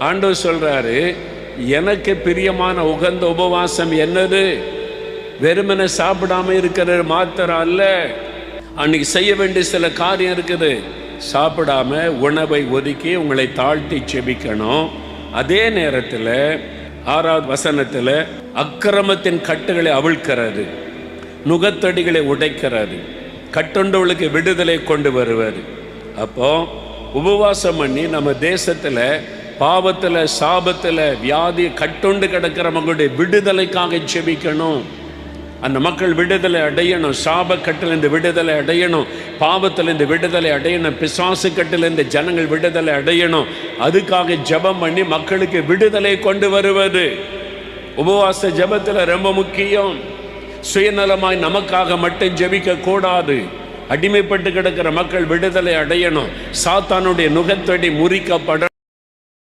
ஆண்டவர் சொல்றாரு, எனக்கு பிரியமான உகந்த உபவாசம் என்னது? வெறுமனை சாப்பிடாம இருக்கிற மாத்திரம் அல்ல, அன்னைக்கு செய்ய வேண்டிய சில காரியம் இருக்குது. சாப்பிடாம உணவை ஒதுக்கி உங்களை தாழ்த்தி செபிக்கணும். அதே நேரத்தில் 6வது வசனத்தில் அக்கிரமத்தின் கட்டுகளை அவிழ்க்கிறாரு, நுகத்தடிகளை உடைக்கிறாரு, கட்டுண்டவளுக்கு விடுதலை கொண்டு வருவார். அப்போ உபவாசம் பண்ணி நம்ம தேசத்தில் பாவத்தில் சாபத்தில் வியாதி கட்டுண்டு கிடக்கிற மக்களுடைய விடுதலைக்காக செபிக்கணும். அந்த மக்கள் விடுதலை அடையணும், சாப கட்டிலிருந்து விடுதலை அடையணும், பாவத்திலிருந்து விடுதலை அடையணும், பிசாசு கட்டிலிருந்து ஜனங்கள் விடுதலை அடையணும். அதுக்காக ஜெபம் பண்ணி மக்களுக்கு விடுதலை கொண்டு வருவது உபவாச ஜெபத்தில் ரொம்ப முக்கியம். சுயநலமாய் நமக்காக மட்டும் ஜெபிக்க கூடாது. அடிமைப்பட்டு கிடக்கிற மக்கள் விடுதலை அடையணும், சாத்தானுடைய நுகத்தடி முறிக்கப்பட